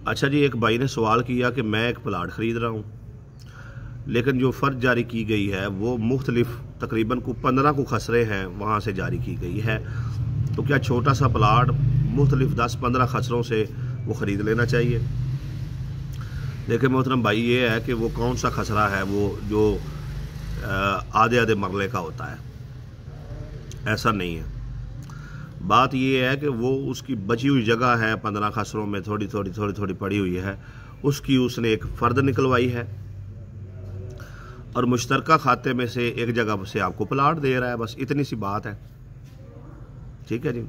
अच्छा जी, एक भाई ने सवाल किया कि मैं एक प्लाट ख़रीद रहा हूँ, लेकिन जो फ़र्ज जारी की गई है वो मुख्तलिफ तकरीबन को 15 को खसरे हैं वहाँ से जारी की गई है। तो क्या छोटा सा प्लाट मुख्तलिफ 10-15 खसरों से वो ख़रीद लेना चाहिए? देखिए मोहतरम भाई, ये है कि वो कौन सा खसरा है वो जो आधे आधे मरले का होता है, ऐसा नहीं है। बात ये है कि वो उसकी बची हुई जगह है 15 खसरों में थोड़ी थोड़ी पड़ी हुई है, उसकी उसने एक फ़र्द निकलवाई है और मुश्तरका खाते में से एक जगह से आपको प्लाट दे रहा है, बस इतनी सी बात है। ठीक है जी।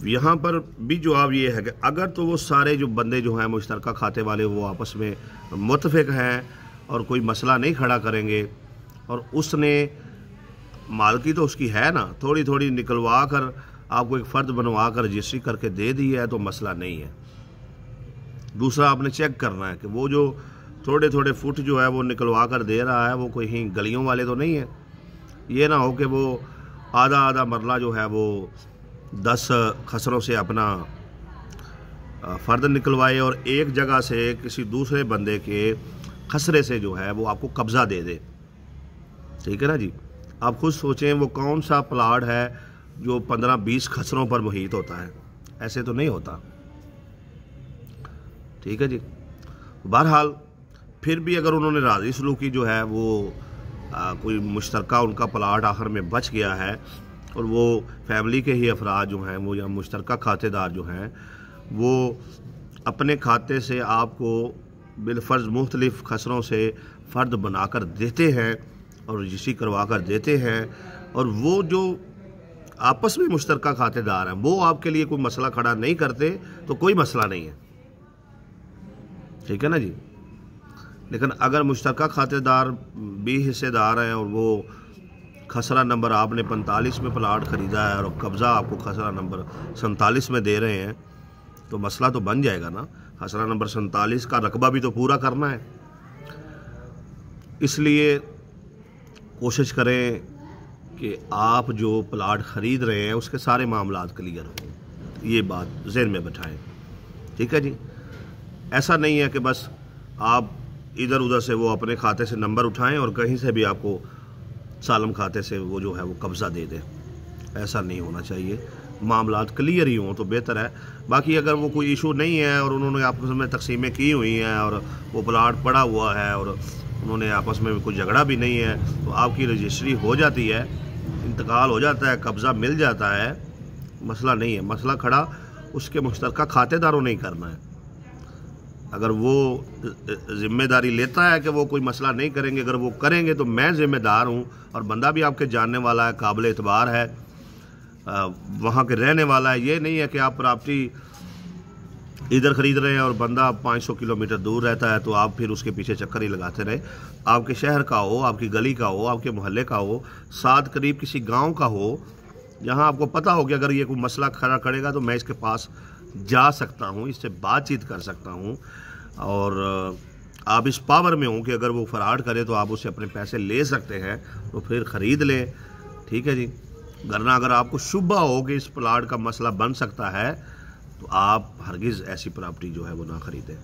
यहाँ पर भी जवाब ये है कि अगर तो वो सारे जो बंदे जो हैं मुश्तरका खाते वाले वो आपस में मुत्तफिक हैं और कोई मसला नहीं खड़ा करेंगे और उसने मालकी तो उसकी है ना, थोड़ी थोड़ी निकलवा कर आपको एक फ़र्द बनवा कर रजिस्ट्री करके दे दी है तो मसला नहीं है। दूसरा, आपने चेक करना है कि वो जो थोड़े थोड़े फुट जो है वो निकलवा कर दे रहा है वो कोई गलियों वाले तो नहीं है। ये ना हो कि वो आधा आधा मरला जो है वो 10 खसरों से अपना फ़र्द निकलवाए और एक जगह से किसी दूसरे बंदे के खसरे से जो है वो आपको कब्ज़ा दे दे। ठीक है ना जी। आप खुद सोचें वो कौन सा प्लाट है जो 15-20 खसरों पर मुहित होता है, ऐसे तो नहीं होता। ठीक है जी। बहरहाल फिर भी अगर उन्होंने राज़ी सलूकी जो है वो कोई मुश्तरका उनका प्लाट आखिर में बच गया है और वो फैमिली के ही अफराद जो हैं वो या मुश्तरका खातेदार जो हैं वो अपने खाते से आपको बिलफर्ज मुख्तलिफ खसरों से फ़र्द बनाकर देते हैं और रजिस्ट्री करवा कर देते हैं, और वो जो आपस में मुश्तरका खातेदार हैं वो आपके लिए कोई मसला खड़ा नहीं करते तो कोई मसला नहीं है। ठीक है ना जी। लेकिन अगर मुश्तरका खातेदार भी हिस्सेदार हैं और वो खसरा नंबर आपने 45 में प्लाट ख़रीदा है और कब्ज़ा आपको खसरा नंबर 47 में दे रहे हैं तो मसला तो बन जाएगा ना। खसरा नंबर 47 का रकबा भी तो पूरा करना है। इसलिए कोशिश करें कि आप जो प्लाट ख़रीद रहे हैं उसके सारे मामलात क्लियर हों, ये बात ज़हन में बैठाएं। ठीक है जी। ऐसा नहीं है कि बस आप इधर उधर से वो अपने खाते से नंबर उठाएं और कहीं से भी आपको सालम खाते से वो जो है वो कब्ज़ा दे दें, ऐसा नहीं होना चाहिए। मामलात क्लियर ही हों तो बेहतर है। बाकी अगर वो कोई इशू नहीं है और उन्होंने आपस में तकसीमें की हुई हैं और वो प्लाट पड़ा हुआ है और उन्होंने आपस में कोई झगड़ा भी नहीं है तो आपकी रजिस्ट्री हो जाती है, इंतकाल हो जाता है, कब्ज़ा मिल जाता है, मसला नहीं है। मसला खड़ा उसके मुश्तरका खातेदारों ने ही करना है। अगर वो ज़िम्मेदारी लेता है कि वो कोई मसला नहीं करेंगे, अगर वो करेंगे तो मैं ज़िम्मेदार हूँ और बंदा भी आपके जानने वाला है, काबिल एतबार है, वहाँ के रहने वाला है। ये नहीं है कि आप प्रॉपर्टी इधर ख़रीद रहे हैं और बंदा 500 किलोमीटर दूर रहता है तो आप फिर उसके पीछे चक्कर ही लगाते रहे। आपके शहर का हो, आपकी गली का हो, आपके मोहल्ले का हो, साथ करीब किसी गाँव का हो, जहाँ आपको पता हो कि अगर ये कोई मसला खड़ा करेगा तो मैं इसके पास जा सकता हूँ, इससे बातचीत कर सकता हूँ और आप इस पावर में हो कि अगर वो फराड करे तो आप उससे अपने पैसे ले सकते हैं तो फिर ख़रीद लें। ठीक है जी। वरना अगर आपको शुबा हो कि इस प्लाट का मसला बन सकता है तो आप हरगिज़ ऐसी प्रॉपर्टी जो है वो ना ख़रीदें।